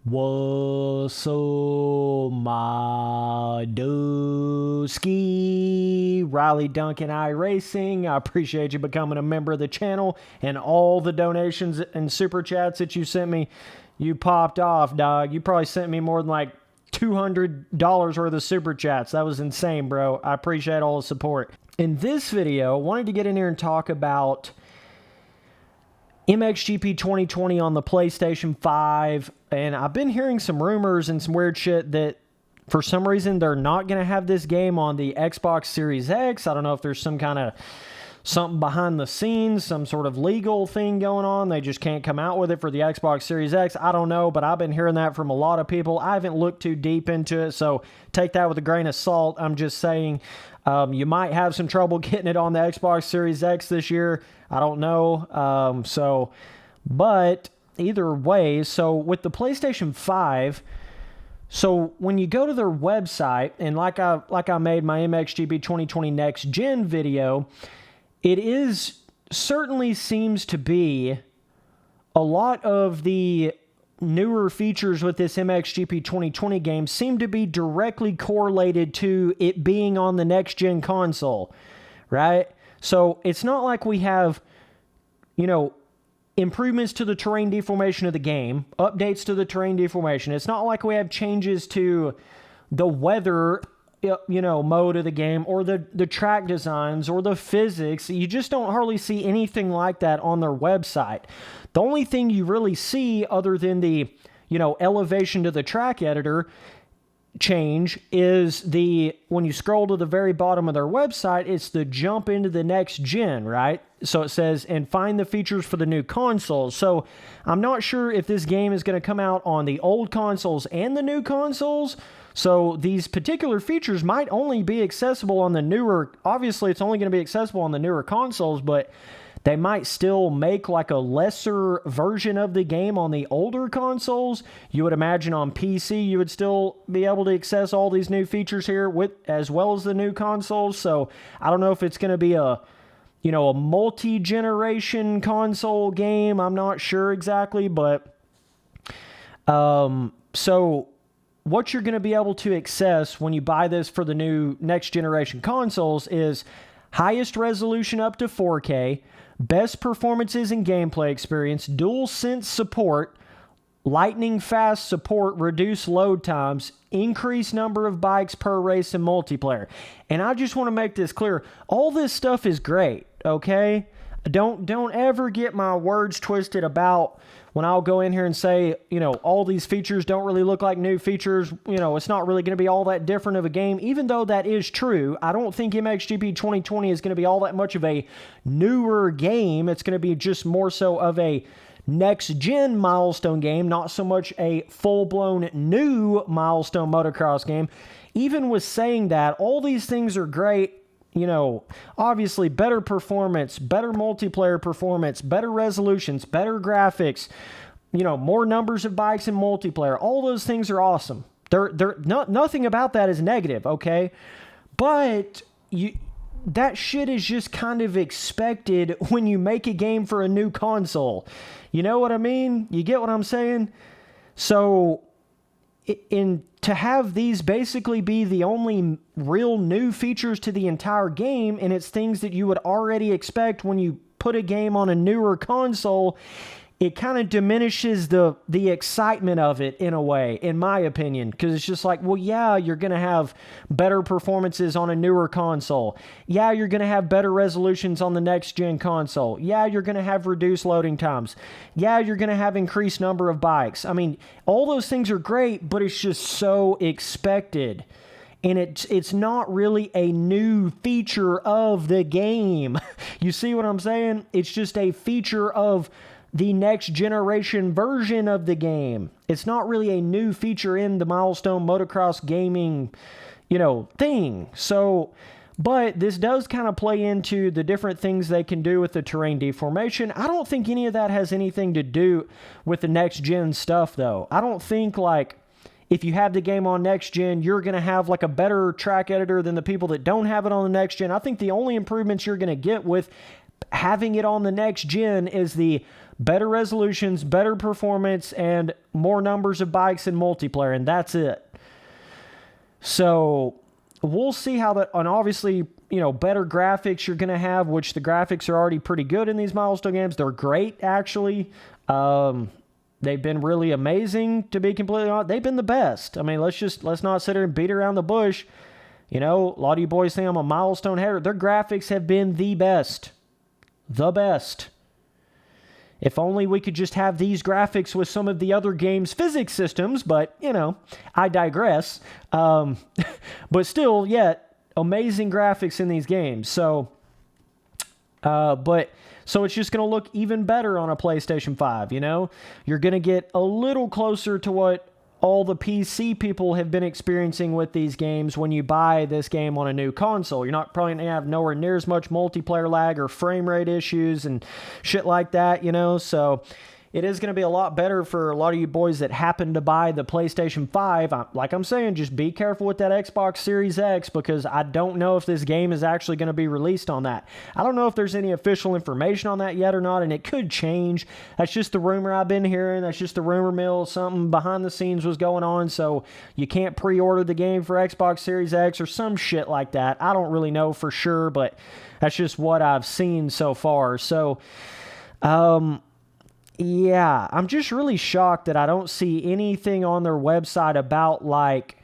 What's up, my Dooski? Riley Duncan iRacing. I appreciate you becoming a member of the channel and all the donations and super chats that you sent me. You popped off, dog. You probably sent me more than like $200 worth of super chats. That was insane, bro. I appreciate all the support. In this video, I wanted to get in here and talk about MXGP 2020 on the PlayStation 5, and I've been hearing some rumors and some weird shit that for some reason they're not going to have this game on the Xbox Series X. I don't know if there's some kind of something behind the scenes, some sort of legal thing going on. They just can't come out with it for the Xbox Series X. I don't know, but I've been hearing that from a lot of people. I haven't looked too deep into it, so take that with a grain of salt. I'm just saying you might have some trouble getting it on the Xbox Series X this year. I don't know. But either way, so with the PlayStation 5, so when you go to their website, and like I made my MXGP 2020 Next Gen video, it is certainly seems to be a lot of the newer features with this MXGP 2020 game seem to be directly correlated to it being on the next gen console, right? So it's not like we have, you know, improvements to the terrain deformation of the game, updates to the terrain deformation. It's not like we have changes to the weather, you know, mode of the game, or the track designs, or the physics. You just don't hardly see anything like that on their website. The only thing you really see, other than the, you know, elevation to the track editor change, is when you scroll to the very bottom of their website, it's the jump into the next gen, right? So it says, and find the features for the new consoles. So I'm not sure if this game is going to come out on the old consoles and the new consoles. So these particular features might only be accessible on the newer, obviously it's only going to be accessible on the newer consoles, but they might still make like a lesser version of the game on the older consoles. You would imagine on PC you would still be able to access all these new features here with as well as the new consoles. So I don't know if it's going to be a, you know, a multi-generation console game. I'm not sure exactly, but so what you're going to be able to access when you buy this for the new next generation consoles is highest resolution up to 4K, best performances and gameplay experience, dual sense support, lightning fast support, reduced load times, increased number of bikes per race, and multiplayer. And I just want to make this clear. All this stuff is great, okay? Don't ever get my words twisted about when I'll go in here and say, you know, all these features don't really look like new features. You know, it's not really going to be all that different of a game. Even though that is true, I don't think MXGP 2020 is going to be all that much of a newer game. It's going to be just more so of a next-gen milestone game, not so much a full-blown new milestone motocross game. Even with saying that, all these things are great. You know, obviously better performance, better multiplayer performance, better resolutions, better graphics, you know, more numbers of bikes in multiplayer. All those things are awesome. Nothing about that is negative, okay? But that shit is just kind of expected when you make a game for a new console. You know what I mean? You get what I'm saying? So to have these basically be the only real new features to the entire game, and it's things that you would already expect when you put a game on a newer console, it kind of diminishes the excitement of it in a way, in my opinion, because it's just like, well, yeah, you're going to have better performances on a newer console. Yeah, you're going to have better resolutions on the next-gen console. Yeah, you're going to have reduced loading times. Yeah, you're going to have increased number of bikes. I mean, all those things are great, but it's just so expected. And it's not really a new feature of the game. You see what I'm saying? It's just a feature of the next generation version of the game. It's not really a new feature in the milestone motocross gaming, you know, thing. So, but this does kind of play into the different things they can do with the terrain deformation. I don't think any of that has anything to do with the next gen stuff, though. I don't think, like, if you have the game on next gen, you're going to have like a better track editor than the people that don't have it on the next gen. I think the only improvements you're going to get with having it on the next gen is the better resolutions, better performance, and more numbers of bikes in multiplayer, and that's it. So we'll see how that, and obviously, better graphics you're going to have, which the graphics are already pretty good in these Milestone games. They're great, actually. They've been really amazing, to be completely honest. They've been the best. I mean, let's not sit here and beat around the bush. A lot of you boys think I'm a Milestone hater. Their graphics have been the best. The best. If only we could just have these graphics with some of the other games' physics systems, but, I digress. But still, yet, amazing graphics in these games. So it's just going to look even better on a PlayStation 5, You're going to get a little closer to what all the PC people have been experiencing with these games when you buy this game on a new console. You're not probably going to have nowhere near as much multiplayer lag or frame rate issues and shit like that, So it is going to be a lot better for a lot of you boys that happen to buy the PlayStation 5. Like I'm saying, just be careful with that Xbox Series X, because I don't know if this game is actually going to be released on that. I don't know if there's any official information on that yet or not, and it could change. That's just the rumor I've been hearing. That's just the rumor mill. Something behind the scenes was going on, so you can't pre-order the game for Xbox Series X or some shit like that. I don't really know for sure, but that's just what I've seen so far. So, yeah, I'm just really shocked that I don't see anything on their website about, like,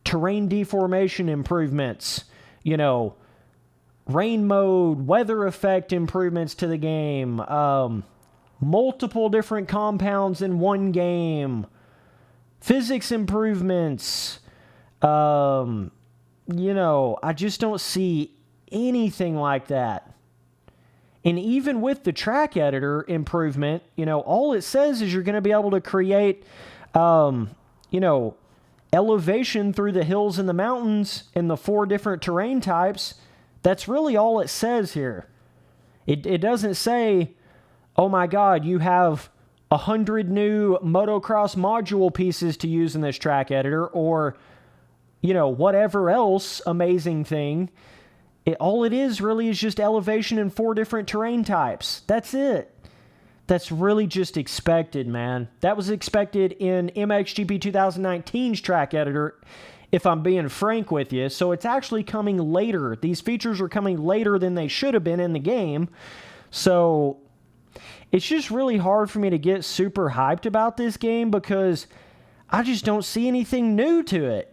terrain deformation improvements, rain mode, weather effect improvements to the game, multiple different compounds in one game, physics improvements, I just don't see anything like that. And even with the track editor improvement, all it says is you're going to be able to create, elevation through the hills and the mountains in the 4 different terrain types. That's really all it says here. It doesn't say, oh my God, you have 100 new motocross module pieces to use in this track editor, or, whatever else amazing thing. All it is really is just elevation in 4 different terrain types. That's it. That's really just expected, man. That was expected in MXGP 2019's track editor, if I'm being frank with you. So it's actually coming later. These features are coming later than they should have been in the game. So it's just really hard for me to get super hyped about this game, because I just don't see anything new to it.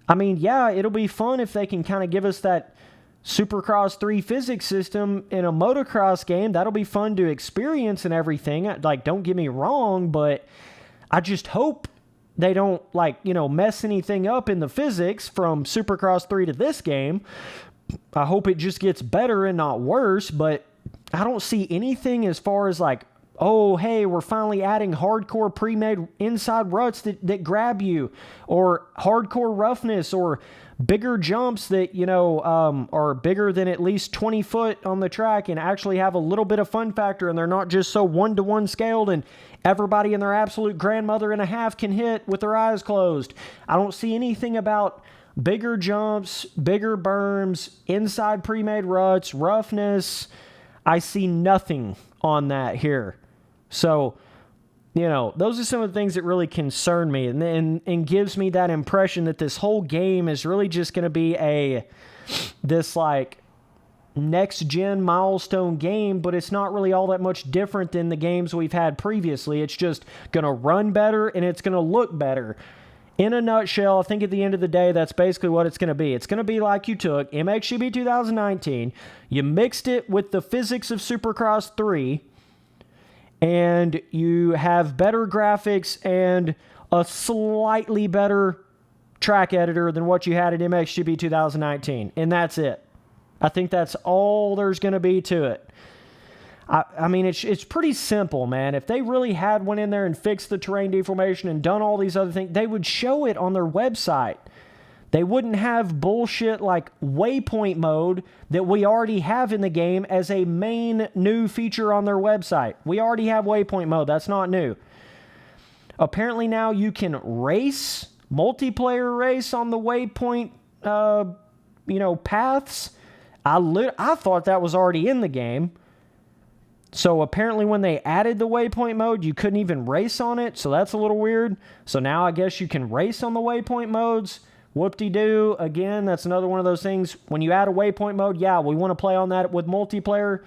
I mean, yeah, it'll be fun if they can kind of give us that Supercross 3 physics system in a motocross game. That'll be fun to experience and everything. Like, don't get me wrong, but I just hope they don't, mess anything up in the physics from Supercross 3 to this game. I hope it just gets better and not worse, but I don't see anything as far as, oh, hey, we're finally adding hardcore pre-made inside ruts that grab you, or hardcore roughness, or bigger jumps that, are bigger than at least 20 foot on the track and actually have a little bit of fun factor, and they're not just so 1-to-1 scaled and everybody and their absolute grandmother and a half can hit with their eyes closed. I don't see anything about bigger jumps, bigger berms, inside pre-made ruts, roughness. I see nothing on that here. So, those are some of the things that really concern me, and gives me that impression that this whole game is really just going to be this next-gen milestone game, but it's not really all that much different than the games we've had previously. It's just going to run better, and it's going to look better. In a nutshell, I think at the end of the day, that's basically what it's going to be. It's going to be like you took MXGP 2019, you mixed it with the physics of Supercross 3, and you have better graphics and a slightly better track editor than what you had in MXGP 2019. And that's it. I think that's all there's going to be to it. I mean, it's pretty simple, man. If they really had went in there and fixed the terrain deformation and done all these other things, they would show it on their website. They wouldn't have bullshit like waypoint mode that we already have in the game as a main new feature on their website. We already have waypoint mode. That's not new. Apparently now you can race, multiplayer race on the waypoint, paths. I thought that was already in the game. So apparently when they added the waypoint mode, you couldn't even race on it. So that's a little weird. So now I guess you can race on the waypoint modes. Whoop-de-doo. Again, that's another one of those things. When you add a waypoint mode, yeah, we want to play on that with multiplayer.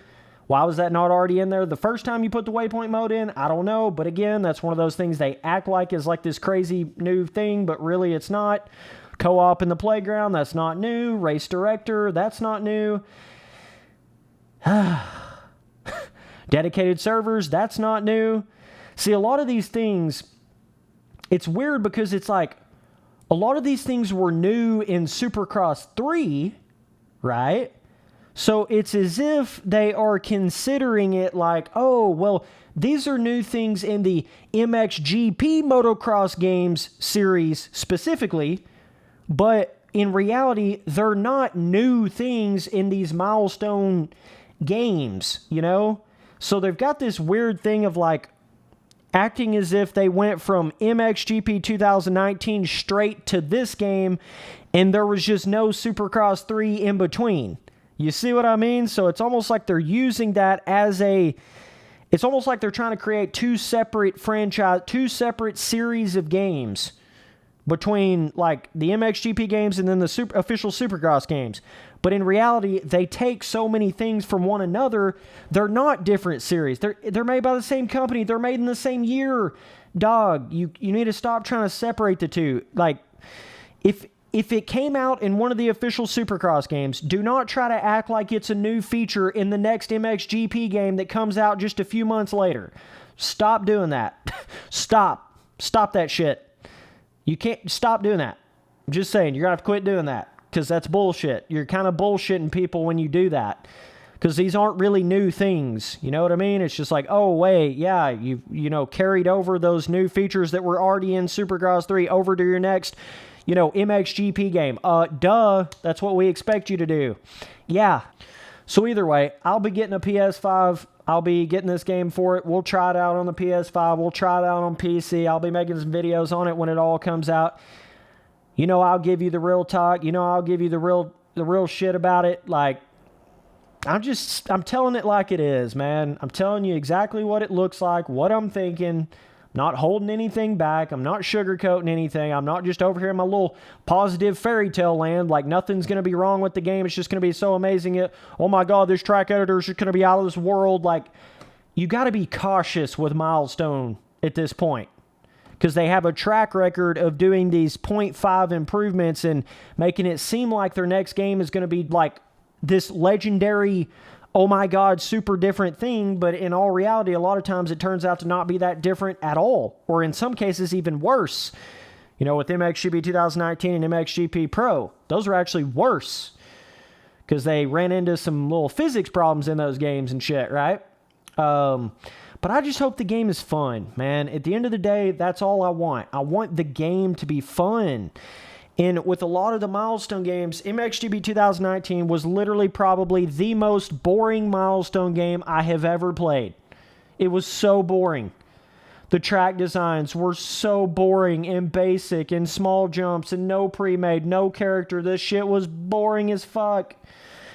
Why was that not already in there the first time you put the waypoint mode in? I don't know. But again, that's one of those things they act like is like this crazy new thing, but really it's not. Co-op in the playground, that's not new. Race director, that's not new. Dedicated servers, that's not new. See, a lot of these things, it's weird because it's like, a lot of these things were new in Supercross 3, right? So it's as if they are considering it like, oh, well, these are new things in the MXGP motocross games series specifically, but in reality, they're not new things in these milestone games, you know? So they've got this weird thing of like, acting as if they went from MXGP 2019 straight to this game, and there was just no Supercross 3 in between. You see what I mean? So it's almost like they're using that as a... It's almost like they're trying to create two separate series of games between like the MXGP games and then the official Supercross games. But in reality, they take so many things from one another. They're not different series. They're made by the same company. They're made in the same year. Dog, you need to stop trying to separate the two. Like, if it came out in one of the official Supercross games, do not try to act like it's a new feature in the next MXGP game that comes out just a few months later. Stop doing that. Stop that shit. You can't stop doing that. I'm just saying, you're going to have to quit doing that. Because that's bullshit. You're kind of bullshitting people when you do that. Because these aren't really new things. You know what I mean? It's just like, oh, wait, yeah, you carried over those new features that were already in Supercross 3 over to your next, MXGP game. Duh, that's what we expect you to do. Yeah. So either way, I'll be getting a PS5. I'll be getting this game for it. We'll try it out on the PS5. We'll try it out on PC. I'll be making some videos on it when it all comes out. I'll give you the real talk. I'll give you the real shit about it. Like, I'm telling it like it is, man. I'm telling you exactly what it looks like, what I'm thinking. I'm not holding anything back. I'm not sugarcoating anything. I'm not just over here in my little positive fairy tale land. Like, nothing's going to be wrong with the game. It's just going to be so amazing. Oh my God, this track editor is just going to be out of this world. Like, you got to be cautious with Milestone at this point. Because they have a track record of doing these 0.5 improvements and making it seem like their next game is going to be like this legendary, oh my God, super different thing. But in all reality, a lot of times it turns out to not be that different at all. Or in some cases, even worse. With MXGP 2019 and MXGP Pro, those are actually worse. Because they ran into some little physics problems in those games and shit, right? But I just hope the game is fun, man. At the end of the day, that's all I want. I want the game to be fun. And with a lot of the Milestone games, MXGP 2019 was literally probably the most boring Milestone game I have ever played. It was so boring. The track designs were so boring and basic and small jumps and no pre-made, no character. This shit was boring as fuck.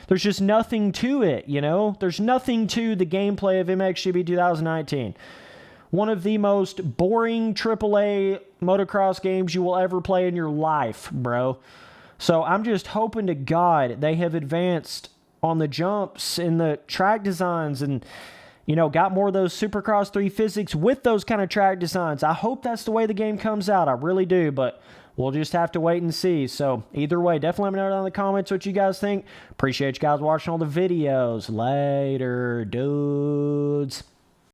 There's just nothing to it, There's nothing to the gameplay of MXGP 2019. One of the most boring AAA motocross games you will ever play in your life, bro. So I'm just hoping to God they have advanced on the jumps and the track designs and, got more of those Supercross 3 physics with those kind of track designs. I hope that's the way the game comes out. I really do, but we'll just have to wait and see. So either way, definitely let me know down in the comments what you guys think. Appreciate you guys watching all the videos. Later, dudes.